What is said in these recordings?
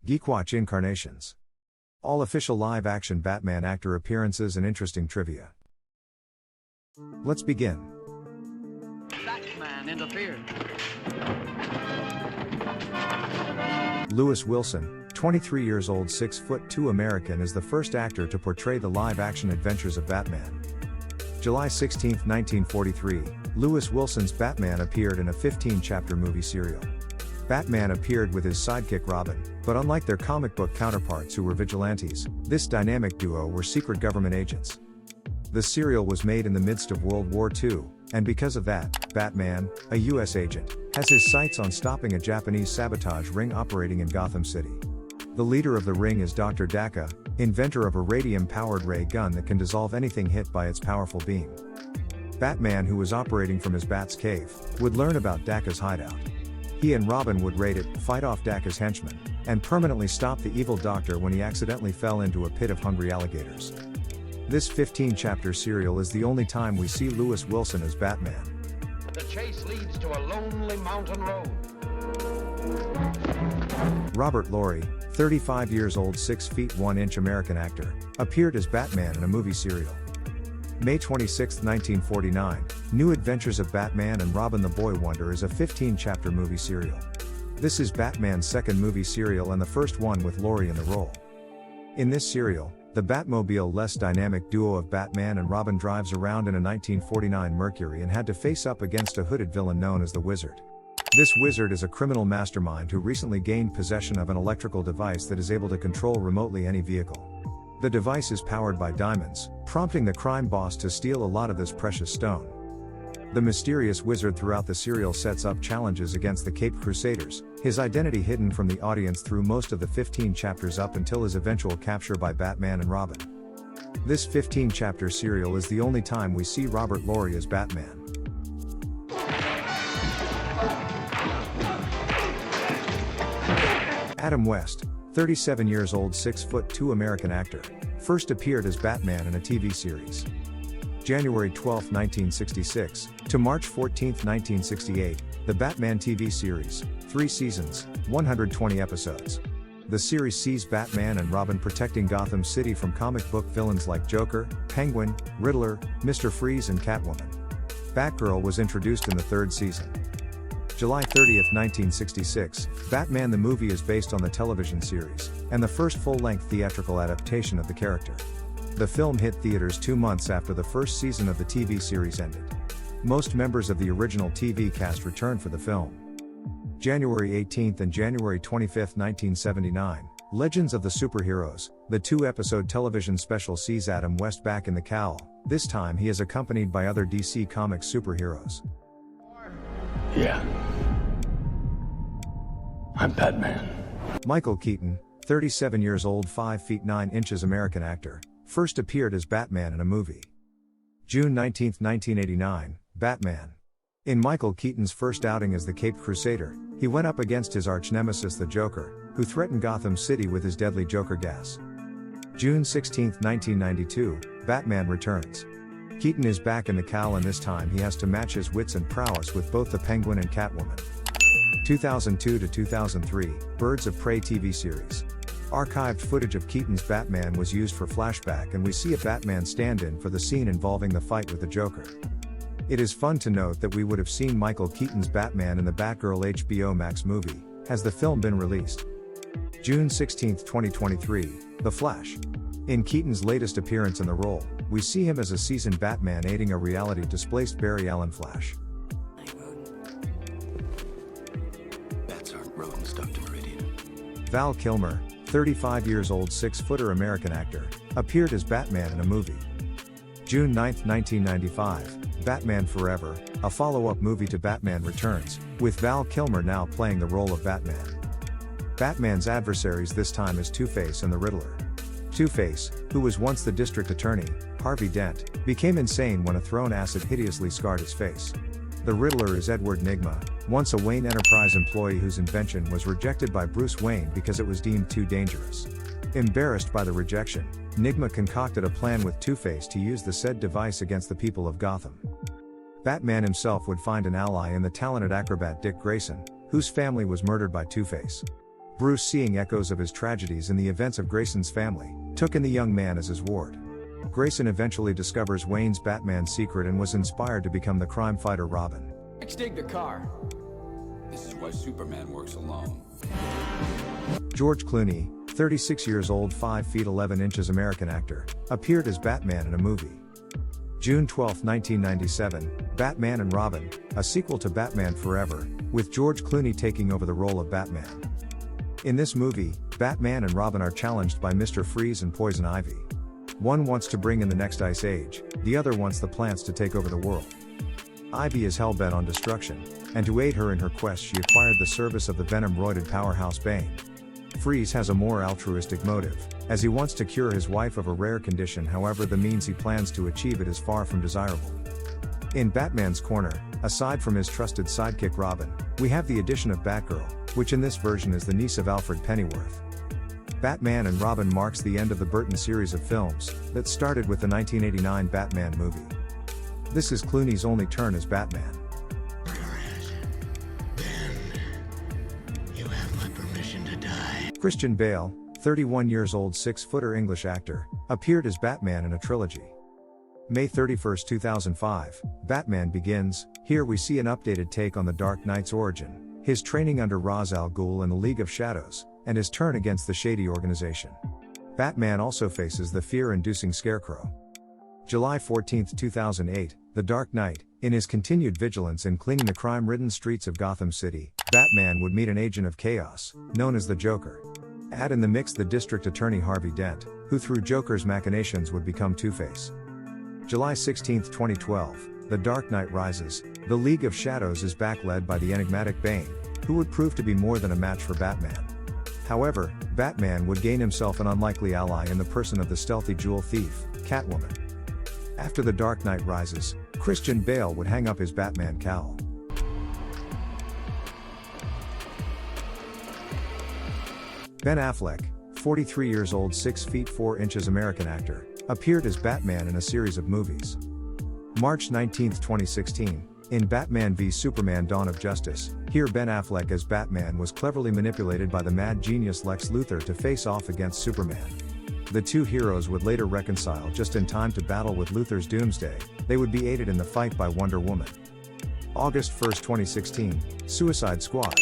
Geekwatch incarnations. All official live-action Batman actor appearances and interesting trivia. Let's begin. Batman interfered. Lewis Wilson, 23 years old, 6'2" American, is the first actor to portray the live-action adventures of Batman. July 16, 1943, Lewis Wilson's Batman appeared in a 15-chapter movie serial. Batman appeared with his sidekick Robin, but unlike their comic book counterparts who were vigilantes, this dynamic duo were secret government agents. The serial was made in the midst of World War II, and because of that, Batman, a US agent, has his sights on stopping a Japanese sabotage ring operating in Gotham City. The leader of the ring is Dr. Daka, inventor of a radium-powered ray gun that can dissolve anything hit by its powerful beam. Batman, who was operating from his Bat's cave, would learn about Daka's hideout. He and Robin would raid it, fight off Daka's henchmen, and permanently stop the evil doctor when he accidentally fell into a pit of hungry alligators. This 15-chapter serial is the only time we see Lewis Wilson as Batman. The chase leads to a lonely mountain road. Robert Lowery, 35 years old, 6 feet 1 inch American actor, appeared as Batman in a movie serial. May 26, 1949, New Adventures of Batman and Robin the Boy Wonder is a 15-chapter movie serial. This is Batman's second movie serial and the first one with Lowery in the role. In this serial, the Batmobile-less dynamic duo of Batman and Robin drives around in a 1949 Mercury and had to face up against a hooded villain known as the Wizard. This Wizard is a criminal mastermind who recently gained possession of an electrical device that is able to control remotely any vehicle. The device is powered by diamonds, prompting the crime boss to steal a lot of this precious stone. The mysterious Wizard throughout the serial sets up challenges against the Caped Crusaders, his identity hidden from the audience through most of the 15 chapters up until his eventual capture by Batman and Robin. This 15-chapter serial is the only time we see Robert Lowery as Batman. Adam West, 37 years old, 6'2" American actor, first appeared as Batman in a TV series. January 12, 1966, to March 14, 1968, the Batman TV series, 3 seasons, 120 episodes. The series sees Batman and Robin protecting Gotham City from comic book villains like Joker, Penguin, Riddler, Mr. Freeze and Catwoman. Batgirl was introduced in the 3rd season. July 30, 1966, Batman the movie is based on the television series, and the first full-length theatrical adaptation of the character. The film hit theaters 2 months after the first season of the TV series ended. Most members of the original TV cast returned for the film. January 18 and January 25, 1979, Legends of the Superheroes, the 2-episode television special sees Adam West back in the cowl. This time he is accompanied by other DC Comics superheroes. Yeah. I'm Batman. Michael Keaton, 37 years old, 5 feet 9 inches American actor, first appeared as Batman in a movie. June 19, 1989, Batman. In Michael Keaton's first outing as the Caped Crusader, he went up against his arch-nemesis the Joker, who threatened Gotham City with his deadly Joker gas. June 16, 1992, Batman returns. Keaton is back in the cowl and this time he has to match his wits and prowess with both the Penguin and Catwoman. 2002 to 2003, Birds of Prey TV series. Archived footage of Keaton's Batman was used for flashback and we see a Batman stand-in for the scene involving the fight with the Joker. It is fun to note that we would have seen Michael Keaton's Batman in the Batgirl HBO Max movie, has the film been released. June 16, 2023, The Flash. In Keaton's latest appearance in the role, we see him as a seasoned Batman aiding a reality-displaced Barry Allen Flash. Bats aren't rodents, Dr. Meridian. Val Kilmer, 35 years old, 6-footer American actor, appeared as Batman in a movie. June 9, 1995, Batman Forever, a follow-up movie to Batman Returns, with Val Kilmer now playing the role of Batman. Batman's adversaries this time is Two-Face and the Riddler. Two-Face, who was once the district attorney, Harvey Dent, became insane when a thrown acid hideously scarred his face. The Riddler is Edward Nygma, once a Wayne Enterprise employee whose invention was rejected by Bruce Wayne because it was deemed too dangerous. Embarrassed by the rejection, Nygma concocted a plan with Two-Face to use the said device against the people of Gotham. Batman himself would find an ally in the talented acrobat Dick Grayson, whose family was murdered by Two-Face. Bruce, seeing echoes of his tragedies in the events of Grayson's family, took in the young man as his ward. Grayson eventually discovers Wayne's Batman secret and was inspired to become the crime fighter Robin. Dig the car. This is why Superman works alone. George Clooney, 36 years old, 5 feet 11 inches American actor, appeared as Batman in a movie. June 12, 1997, Batman and Robin, a sequel to Batman Forever, with George Clooney taking over the role of Batman. In this movie, Batman and Robin are challenged by Mr. Freeze and Poison Ivy. One wants to bring in the next ice age, the other wants the plants to take over the world. Ivy is hell-bent on destruction, and to aid her in her quest she acquired the service of the venom-roided powerhouse Bane. Freeze has a more altruistic motive, as he wants to cure his wife of a rare condition, however the means he plans to achieve it is far from desirable. In Batman's corner, aside from his trusted sidekick Robin, we have the addition of Batgirl, which in this version is the niece of Alfred Pennyworth. Batman and Robin marks the end of the Burton series of films, that started with the 1989 Batman movie. This is Clooney's only turn as Batman. You have my permission to die. Christian Bale, 31 years old 6-footer English actor, appeared as Batman in a trilogy. May 31, 2005, Batman Begins. Here we see an updated take on the Dark Knight's origin, his training under Ra's al Ghul and the League of Shadows, and his turn against the shady organization. Batman also faces the fear-inducing Scarecrow. July 14, 2008, The Dark Knight, in his continued vigilance in cleaning the crime-ridden streets of Gotham City, Batman would meet an agent of chaos, known as the Joker. Add in the mix the district attorney Harvey Dent, who through Joker's machinations would become Two-Face. July 16, 2012, The Dark Knight Rises. The League of Shadows is back, led by the enigmatic Bane, who would prove to be more than a match for Batman. However, Batman would gain himself an unlikely ally in the person of the stealthy jewel thief, Catwoman. After The Dark Knight Rises, Christian Bale would hang up his Batman cowl. Ben Affleck, 43 years old 6 feet 4 inches American actor, appeared as Batman in a series of movies. March 19, 2016, in Batman v Superman Dawn of Justice, here Ben Affleck as Batman was cleverly manipulated by the mad genius Lex Luthor to face off against Superman. The two heroes would later reconcile just in time to battle with Luthor's doomsday. They would be aided in the fight by Wonder Woman. August 1, 2016, Suicide Squad.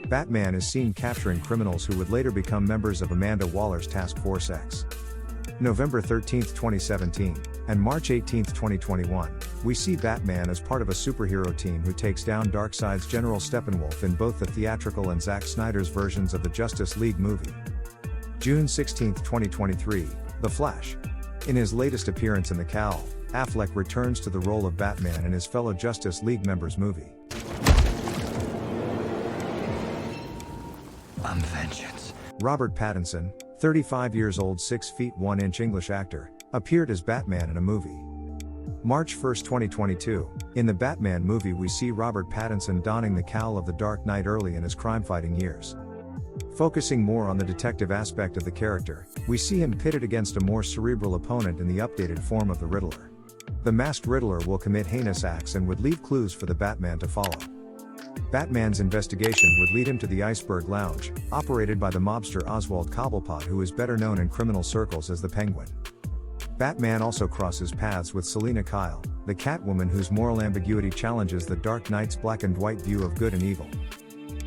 Batman is seen capturing criminals who would later become members of Amanda Waller's Task Force X. November 13, 2017, and March 18, 2021, we see Batman as part of a superhero team who takes down Darkseid's General Steppenwolf in both the theatrical and Zack Snyder's versions of the Justice League movie. June 16, 2023, The Flash. In his latest appearance in The Cowl, Affleck returns to the role of Batman in his fellow Justice League members movie. I'm vengeance. Robert Pattinson, 35 years old 6 feet 1 inch English actor, appeared as Batman in a movie. March 1, 2022, in the Batman movie we see Robert Pattinson donning the cowl of the Dark Knight early in his crime-fighting years. Focusing more on the detective aspect of the character, we see him pitted against a more cerebral opponent in the updated form of the Riddler. The masked Riddler will commit heinous acts and would leave clues for the Batman to follow. Batman's investigation would lead him to the Iceberg Lounge, operated by the mobster Oswald Cobblepot, who is better known in criminal circles as the Penguin. Batman also crosses paths with Selina Kyle, the Catwoman whose moral ambiguity challenges the Dark Knight's black and white view of good and evil.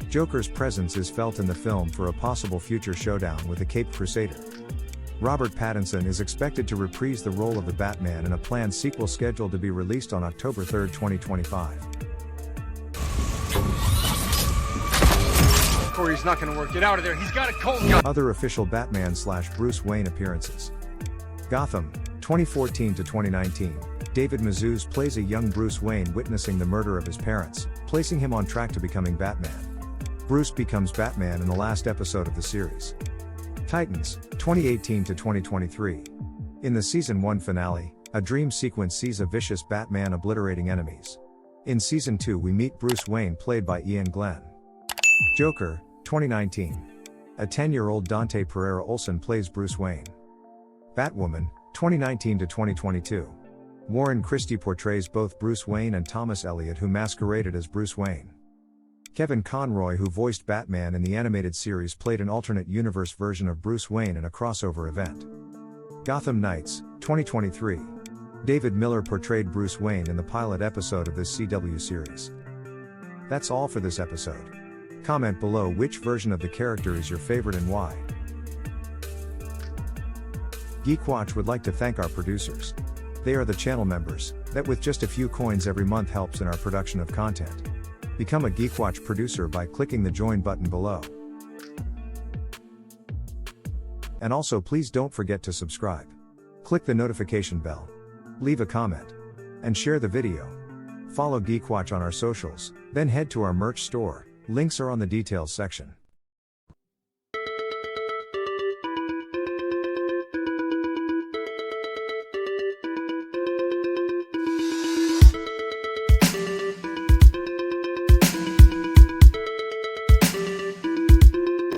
Joker's presence is felt in the film for a possible future showdown with the Caped Crusader. Robert Pattinson is expected to reprise the role of the Batman in a planned sequel scheduled to be released on October 3, 2025. Corey's not gonna work. Get out of there. He's got a cold gun. Other official Batman/Bruce Wayne appearances. Gotham, 2014 to 2019. David Mazouz plays a young Bruce Wayne witnessing the murder of his parents, placing him on track to becoming Batman. Bruce becomes Batman in the last episode of the series. Titans, 2018 to 2023. In the Season 1 finale, a dream sequence sees a vicious Batman obliterating enemies. In Season 2 we meet Bruce Wayne played by Ian Glenn. Joker, 2019. A 10-year-old Dante Pereira Olsen plays Bruce Wayne. Batwoman, 2019 to 2022. Warren Christie portrays both Bruce Wayne and Thomas Elliot, who masqueraded as Bruce Wayne. Kevin Conroy, who voiced Batman in the animated series, played an alternate universe version of Bruce Wayne in a crossover event. Gotham Knights, 2023. David Miller portrayed Bruce Wayne in the pilot episode of this CW series. That's all for this episode. Comment below which version of the character is your favorite and why. Geekwatch would like to thank our producers. They are the channel members, that with just a few coins every month helps in our production of content. Become a Geekwatch producer by clicking the join button below. And also please don't forget to subscribe. Click the notification bell. Leave a comment. And share the video. Follow Geekwatch on our socials, then head to our merch store, links are on the details section.